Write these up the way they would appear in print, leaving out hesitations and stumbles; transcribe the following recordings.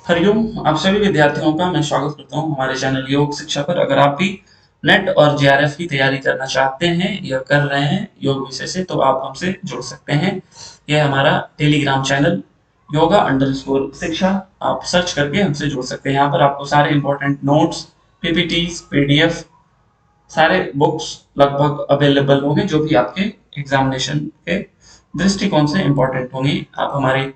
हरिओम, आप सभी विद्यार्थियों का मैं स्वागत करता हूं हमारे चैनल योग शिक्षा पर। अगर आप भी नेट और जेआरएफ की तैयारी करना चाहते हैं या कर रहे हैं योग विषय से, तो आप हमसे जुड़ सकते हैं। यह हमारा टेलीग्राम चैनल योगा अंडरस्कोर शिक्षा, आप सर्च करके हमसे जुड़ सकते हैं। यहाँ पर आपको सारे इंपॉर्टेंट नोट्स, पीपीटीज, पीडीएफ, सारे बुक्स लगभग अवेलेबल होंगे जो भी आपके एग्जामिनेशन के दृष्टिकोण से इंपॉर्टेंट होंगी। आप हमारे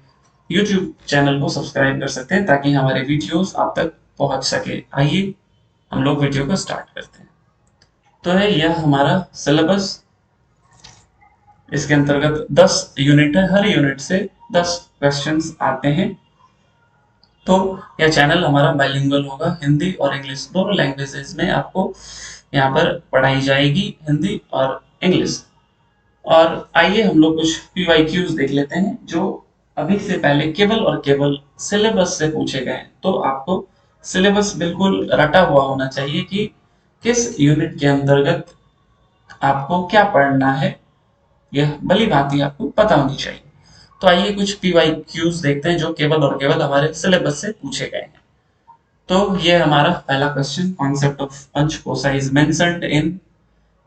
YouTube चैनल को सब्सक्राइब कर सकते हैं ताकि हमारे वीडियोस आप तक पहुंच सके। आइए हम लोग वीडियो को स्टार्ट करते हैं। तो है यह हमारा सिलेबस। इसके अंतर्गत 10 यूनिट है, हर यूनिट से 10 क्वेश्चंस आते हैं। तो यह चैनल हमारा बाइलिंगुअल होगा, हिंदी और इंग्लिश दोनों लैंग्वेजेस में आपको यहाँ पर पढ़ाई जाएगी, हिंदी और इंग्लिश। और आइए हम लोग कुछ पीवाईक्यूज देख लेते हैं जो अभी से पहले केवल और केवल सिलेबस से पूछे गए हैं। तो आपको सिलेबस बिल्कुल रटा हुआ होना चाहिए कि किस यूनिट के अंतर्गत आपको क्या पढ़ना है, यह भली भांति आपको पता होनी चाहिए। तो आइए कुछ पीवाईक्यूज देखते हैं जो केवल और केवल हमारे सिलेबस से पूछे गए हैं। तो ये हमारा पहला question, concept of panchakosha is mentioned in.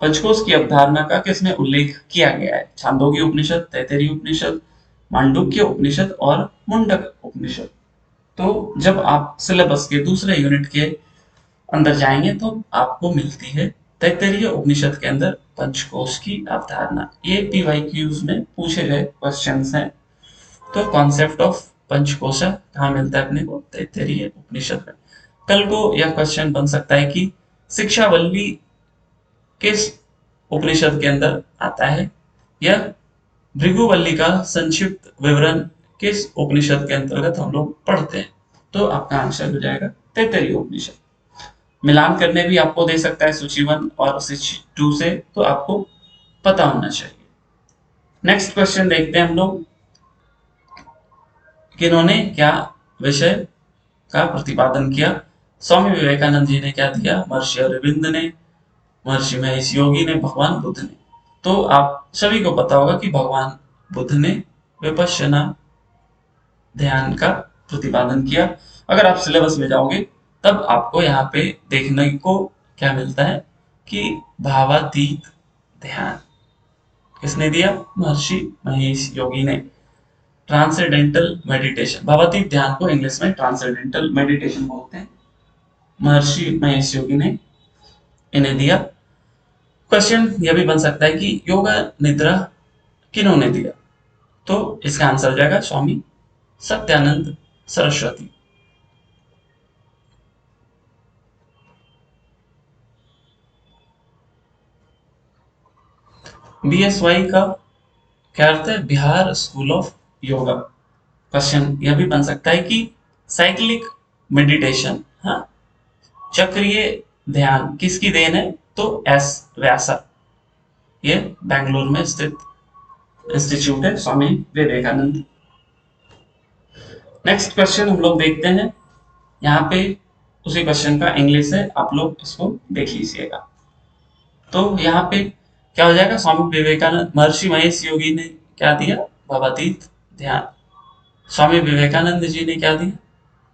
पंचकोश की अवधारणा का किसमें उल्लेख किया गया है? छांदोग्य उपनिषद, तैत्तिरीय उपनिषद, मांडुक्य उपनिषद और मुंडक उपनिषद। तो जब आप सिलेबस के दूसरे यूनिट के अंदर जाएंगे तो आपको मिलती है तैत्तिरीय उपनिषद के अंदर पंचकोश की अवधारणा। ये पीवाईक्यूज में पूछे गए क्वेश्चंस हैं। तो कॉन्सेप्ट ऑफ पंचकोशा कहाँ मिलता है अपने को? तैत्तिरीय उपनिषद में। कल को यह क्वेश्चन बन सकता है कि शिक्षावल्ली किस उपनिषद के अंदर आता है, या भृगुवल्ली का संक्षिप्त विवरण किस उपनिषद के अंतर्गत हम लोग पढ़ते हैं। तो आपका आंसर हो जाएगा तैत्तिरीय उपनिषद। मिलान करने भी आपको दे सकता है सूची 1 और सूची 2 से, तो आपको पता होना चाहिए। नेक्स्ट क्वेश्चन देखते हैं हम लोग, किन्होंने क्या विषय का प्रतिपादन किया? स्वामी विवेकानंद जी ने क्या दिया? महर्षि अरविंद ने, महर्षि महेश योगी ने, भगवान बुद्ध ने। तो आप सभी को पता होगा कि भगवान बुद्ध ने विपश्यना ध्यान का प्रतिपादन किया। अगर आप सिलेबस में जाओगे तब आपको यहाँ पे देखने को क्या मिलता है कि भावातीत ध्यान किसने दिया? महर्षि महेश योगी ने। ट्रांसेंडेंटल मेडिटेशन, भावातीत ध्यान को इंग्लिश में ट्रांसेंडेंटल मेडिटेशन बोलते हैं, महर्षि महेश योगी ने इन्हें दिया। क्वेश्चन यह भी बन सकता है कि योगा निद्रा किन्होंने दिया? तो इसका आंसर हो जाएगा स्वामी सत्यानंद सरस्वती। बीएसवाई का क्या अर्थ है? Bihar school of yoga. Question यह भी बन सकता है कि साइक्लिक मेडिटेशन, हाँ, चक्रीय ध्यान किसकी देन है? तो एस व्यासा। ये बेंगलुरु में स्थित इंस्टीट्यूट है, स्वामी विवेकानंद। नेक्स्ट क्वेश्चन हम लोग देखते हैं। यहाँ पे उसी क्वेश्चन का इंग्लिश है, आप लोग इसको देख लीजिएगा। तो यहाँ पे क्या हो जाएगा? स्वामी विवेकानंद, महर्षि महेश योगी ने क्या दिया? भावातीत ध्यान। स्वामी विवेकानंद जी ने क्या दिया?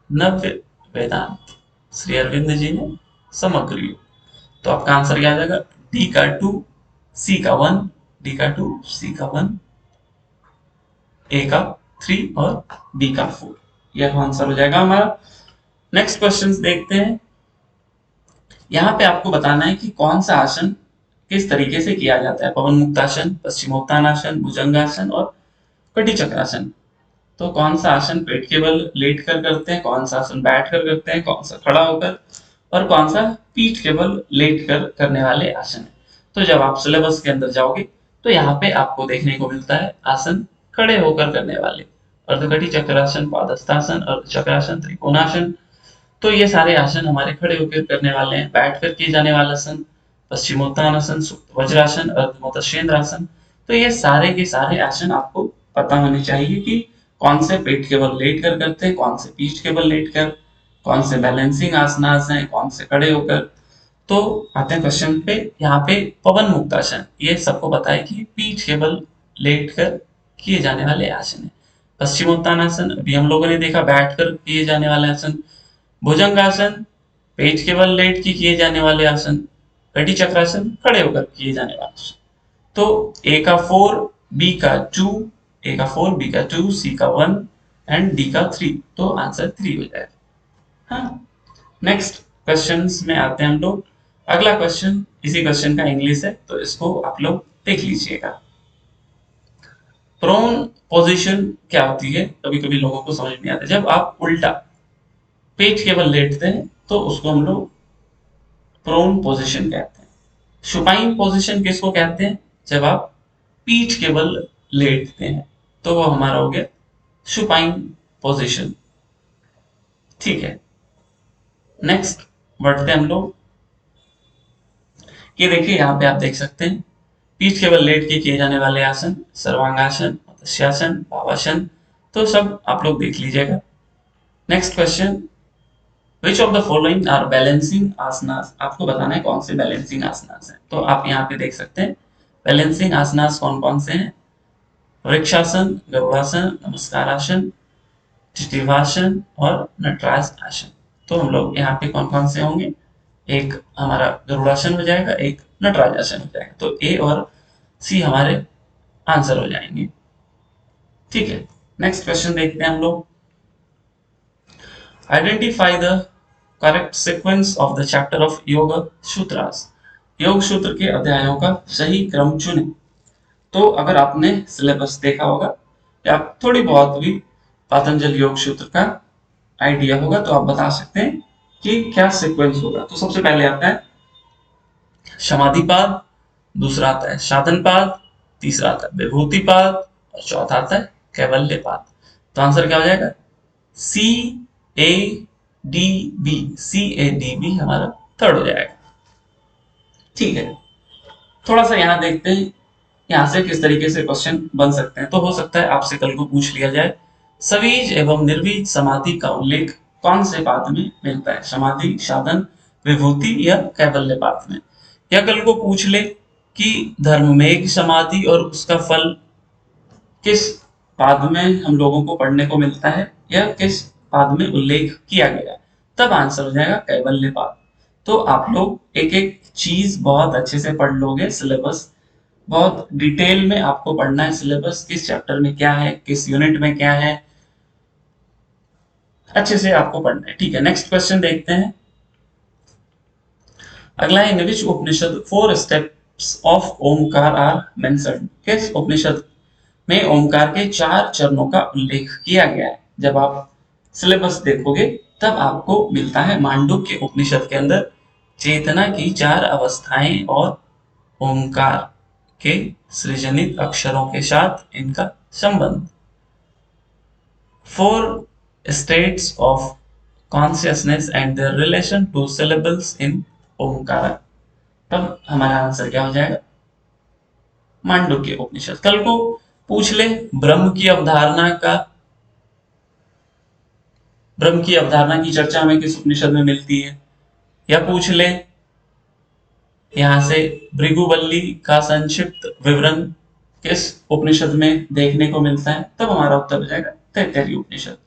नव्य वेदांत। श्री अरविंद जी ने समग्र योग। तो आपका आंसर क्या आ जाएगा? डी का 2, सी का 1, डी का 2, सी का 1, ए का 3 और बी का 4। यह आंसर हो जाएगा हमारा। नेक्स्ट क्वेश्चन देखते हैं। यहाँ पे आपको बताना है कि कौन सा आसन किस तरीके से किया जाता है। पवन मुक्तासन, पश्चिमोत्तानासन, भुजंगासन और कटी चक्रासन। तो कौन सा आसन पेट के बल लेट कर करते हैं, कौन सा आसन बैठ कर करते हैं, कौन सा खड़ा होकर, और कौन सा पीठ के बल लेट कर करने वाले आसन है। तो जब आप सिलेबस के अंदर जाओगे तो यहाँ पे आपको देखने को मिलता है आसन खड़े होकर करने वाले, अर्धकटी चक्रासन, पादस्थासन, अर्धचक्रासन, त्रिकोणासन। तो ये सारे आसन हमारे खड़े होकर करने वाले हैं। बैठ कर किए जाने वाला आसन पश्चिमोत्तानासन, सुप्त वज्रासन, अर्धमोत्तस्येन्द्रासन। तो ये सारे के सारे आसन आपको पता होने चाहिए कि कौन से पेट के बल लेट कर करते हैं, कौन से पीठ के बल लेट कर, कौन से बैलेंसिंग आसनास हैं, कौन से खड़े होकर। तो आते हैं क्वेश्चन पे। यहाँ पे पवन मुक्तासन, ये सबको पता है कि पीठ के बल लेट कर किए जाने वाले आसन है। पश्चिमोत्तानासन अभी हम लोगों ने देखा बैठकर किए जाने वाला आसन। भुजंगासन पेट के बल लेट के किए जाने वाले आसन। कटी चक्रासन खड़े होकर किए जाने वाले आसन। तो ए का 4, बी का 2, ए का 4, बी का 2, सी का 1 एंड डी का 3। तो आंसर 3 हो जाएगा। हाँ, नेक्स्ट क्वेश्चन में आते हैं हम लोग। अगला क्वेश्चन इसी क्वेश्चन का इंग्लिश है, तो इसको आप लोग देख लीजिएगा। प्रोन पोजीशन क्या होती है, कभी कभी लोगों को समझ नहीं आता। जब आप उल्टा पेट के बल लेटते हैं तो उसको हम लोग प्रोन पोजीशन कहते हैं। सुपाइन पोजीशन किसको कहते हैं, जब आप पीठ के बल लेटते हैं, तो वो हमारा हो गया सुपाइन पोजीशन। ठीक है, नेक्स्ट बढ़ते हैं हम लोग। ये देखिए यहाँ पे आप देख सकते हैं पीठ के बल लेट के किए जाने वाले आसन, सर्वांगासन, मत्स्यासन, भावासन, तो सब आप लोग देख लीजिएगा। Next question, which of the following are balancing asanas. आपको बताना है कौन से बैलेंसिंग आसनास हैं। तो आप यहाँ पे देख सकते हैं बैलेंसिंग आसनास कौन कौन से हैं। वृक्षासन, गरुड़ासन, नमस्कारासन, चिटिवासन और नटराज आसन। तो हम लोग यहाँ पे कौन कौन से होंगे, एक हमारा गरुड़ासन हो जाएगा, एक नटराज आसन हो जाएगा। तो ए और सी हमारे आंसर हो जाएंगे। ठीक है, नेक्स्ट क्वेश्चन देखते हैं हम लोग। Identify the correct sequence of the chapter of योग सूत्रास। योग सूत्र के अध्यायों का सही क्रम चुने। तो अगर आपने सिलेबस देखा होगा या थोड़ी बहुत भी पतंजल योग सूत्र का आइडिया होगा, तो आप बता सकते हैं कि क्या सीक्वेंस होगा। तो सबसे पहले आता है समाधिपाद, दूसरा आता है साधनपाद, तीसरा आता है विभूतिपाद और चौथा आता है कैवल्यपाद। तो आंसर क्या हो जाएगा, C A D B. C A D B हमारा थर्ड हो जाएगा। ठीक है, थोड़ा सा यहाँ देखते हैं यहाँ से किस तरीके से क्वेश्चन बन सकते हैं। तो हो सकता है आपसे कल को पूछ लिया जाए सवीज एवं निर्वीज समाधि का उल्लेख कौन से पाद में मिलता है, समाधि, साधन, विभूति या कैवल्य पाद में। या कल को पूछ ले कि धर्ममेघ समाधि और उसका फल किस पाद में हम लोगों को पढ़ने को मिलता है या किस पाद में उल्लेख किया गया है, तब आंसर हो जाएगा कैवल्य पाद। तो आप लोग एक एक चीज बहुत अच्छे से पढ़ लोगे। सिलेबस बहुत डिटेल में आपको पढ़ना है, सिलेबस किस चैप्टर में क्या है, किस यूनिट में क्या है, अच्छे से आपको पढ़ना है। ठीक है, नेक्स्ट क्वेश्चन देखते हैं। अगला है, in which Upanishad 4 steps of Omkar are mentioned. किस उपनिषद में ओमकार के 4 चरणों का उल्लेख किया गया है। जब आप सिलेबस देखोगे तब आपको मिलता है मांडुक्य उपनिषद के अंदर चेतना की 4 अवस्थाएं और ओमकार के सृजनित अक्षरों के साथ इनका संबंध। 4 states of consciousness and their relation to syllables in Omkar. तब हमारा आंसर क्या हो जाएगा, मांडुक्य उपनिषद। कल को पूछ ले ब्रह्म की अवधारणा की चर्चा हमें किस उपनिषद में मिलती है, या पूछ ले यहां से भृगुवल्ली का संक्षिप्त विवरण किस उपनिषद में देखने को मिलता है, तब हमारा उत्तर हो जाएगा तैत्तिरीय उपनिषद।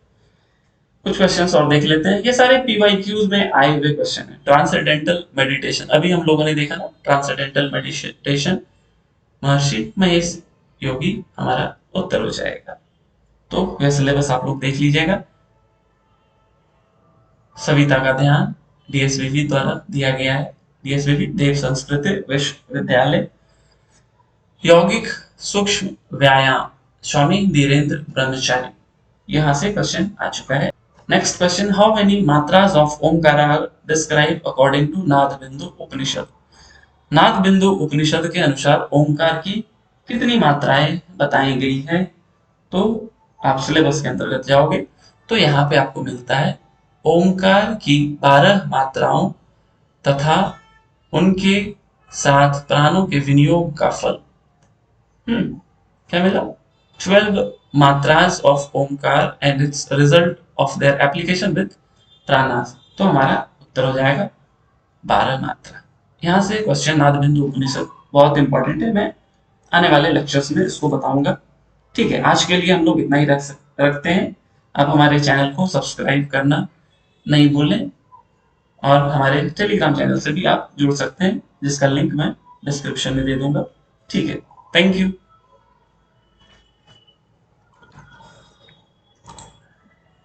कुछ क्वेश्चंस और देख लेते हैं। ये सारे पीवाईक्यूज में आए हुए क्वेश्चन हैं। ट्रांसेंडेंटल मेडिटेशन अभी हम लोगों ने देखा ना, ट्रांसेंडेंटल मेडिटेशन महर्षि महेश योगी हमारा उत्तर हो जाएगा। तो यह सिलेबस आप लोग देख लीजिएगा। सविता का ध्यान डीएसवीवी द्वारा दिया गया है, डीएसवीवी देव संस्कृत विश्वविद्यालय। यौगिक सूक्ष्म व्यायाम स्वामी धीरेन्द्र ब्रह्मचारी, यहां से क्वेश्चन आ चुका है। Next question, how many matras of Omkar are describe according to Nada Bindu उपनिषद। नाद बिंदु उपनिषद के अनुसार ओमकार की कितनी मात्राएं बताई गई है। तो आप सिलेबस के अंतर्गत जाओगे तो यहाँ पे आपको मिलता है ओमकार की 12 मात्राओं तथा उनके साथ प्राणों के विनियोग का फल। क्या मिला, 12 matras of Omkar and its result of their application with प्राणास। तो हमारा उत्तर हो जाएगा 12 मात्रा। यहां से क्वेश्चन नाद बिंदु उपनिषद बहुत इंपॉर्टेंट है, मैं आने वाले लेक्चर्स में इसको बताऊंगा। ठीक है, आज के लिए हम लोग इतना ही रखते हैं। आप हमारे चैनल को सब्सक्राइब करना नहीं भूलें और हमारे टेलीग्राम चैनल से भी आप जुड़ सकते हैं, जिसका लिंक मैं डिस्क्रिप्शन में दे दूंगा। ठीक है, थैंक यू।